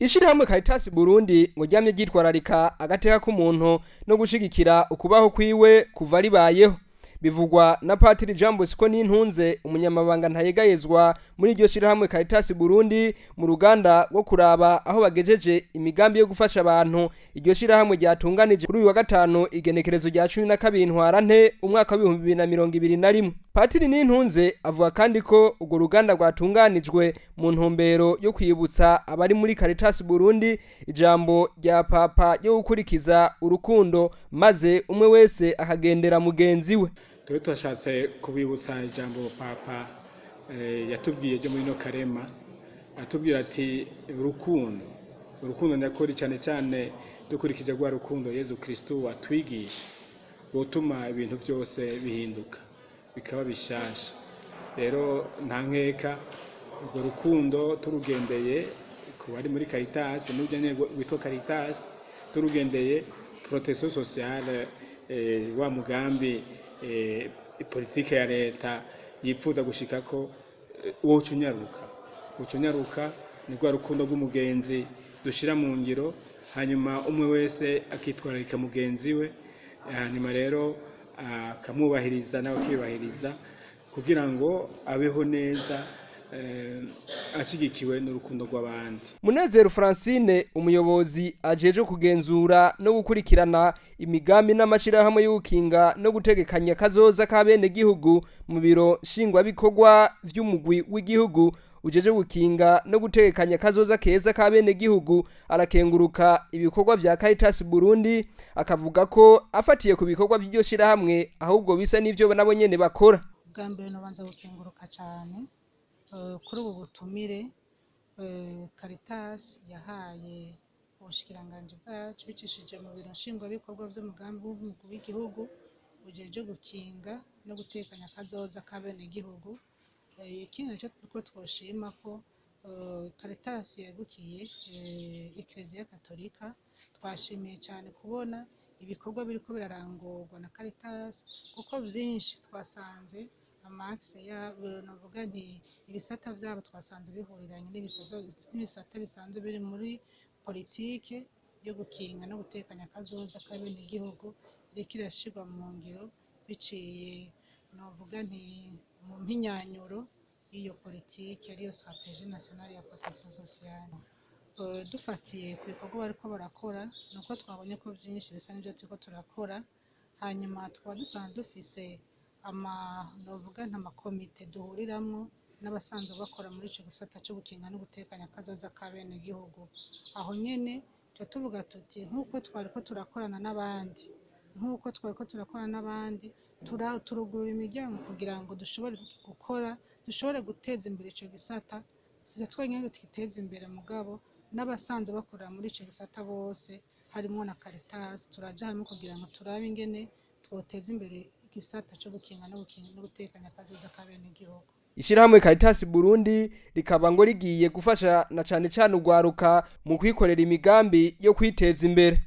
Ishirahamwe Cartas-Burundi ngo ryamye ryitwararika agateka k'umuntu no gushigikira ukubaho kwiwe kuva ribayeho. Bivugwa na Patiri Jean Bosco Nintunze, umunyamabanga ntayegayezwa muri iryo shirahamwe Cartas-Burundi mu ruganda rwo kuraba aho bagejeje imigambi yo gufasha abantu. Iryo shirahamwe ryatunganije kuri uyu wa gatanu igenekerezo rya 12 Ntwarante umwaka wa 2021. Patiri Nintunze avuga kandi ko urwo ruganda rwatunganijwe mu ntumbero yo kwibutsa abari muri Cartas-Burundi ijambo rya Papa ryo gukurikiza urukundo maze umwe wese akagendera mugenzi we. Turi twashatse kubibutsa ijambo Papa yatubwiye ryo muri no karema, atubwira ati urukundo ndakora cyane cyane dukurikije rwa rukundo Yesu Kristo atwigisha rutuma ibintu byose bihinduka bikaba bishasha. Rero nta nkeka urwo rukundo turugendeye ku bari muri Caritas n'ujyanye witwa Caritas, turugendeye protection sociale, wa mugambi politike ya leta yipfuza gushika ko ucunyaruka ni rwa rukundo rw'umugenzi dushira mu ngiro, hanyuma umwe wese akitwararika mugenzi we, hanyuma rero akamubahiriza nawe akibahiriza kugira ngo abeho neza ashigikiwe n'urukundo rw'abandi. Munezero Francine, umuyobozi ajeje kugenzura no gukurikirana imigambi n'amashirahamwe y'ukinga no gutegekanya kazoza ka bene gihugu mu biro shingwa bikorwa vy'umugwi w'igihugu ujeje gukinga no gutegekanya kazoza keza ka bene gihugu, arakenguruka ibikorwa vya Cartas-Burundi, akavuga ko afatiye ku bikorwa by'iryo shirahamwe ahubwo bisa n'ivyo nabo nyene bakora. Ubwambere nobanza gukenguruka cyane kuri ubu butumire Caritas yahaye ubushikiranganje bwacu bicishije mu biro nshingwa bikorwa by'umugambi w'igihugu ujeje gukinga no gutekanya kazoza ka bene gihugu. Ikindi cyo tuko twoshima ko Caritas yagukiye Eklezia Katolika, twashimiye cyane kubona ibikorwa biriko birarangurwa na Caritas kuko byinshi twasanze amaxe yabo navuga nti ibisata byabo twasanze bihuriranye n'ibisata bisanzwe biri muri politike yo gukinga no gutekanya kazoza ka bene gihugu irashirwa mu ngiro biciye navuga nti mu mpinyanyuro iyo politike ariyo stratégie nationale ya protection sociale. Dufatiye ku bikorwa bariko barakora nuko twabonye ko byinshi bisa n'ibyo turiko turakora, hanyuma twaba dusanzwe dufise novuga ntamakomite duhuriramwo n'abasanzwe bakora muri ico gisata cyo gukinga no gutekanya kazoza ka bene gihugu. Aho nyene tuvuga tuti nkuko twariko turakorana n'abandi turugura imiryango kugira ngo dushobore gukora, dushobore guteza imbere ico gisata, sije twenyene twiteza imbere mugabo n'abasanzwe bakora muri ico gisata bose harimo na Caritas turaja hamwe kugira ngo turabe ingene twoteza imbere igisata cyo gukinga no gutekanya kazoza ka bene gihugu. Ishirahamwe Cartas-Burundi rikaba ngo rigiye gufasha na cane urwaruka mu kwikorera imigambi yo kwiteza imbere.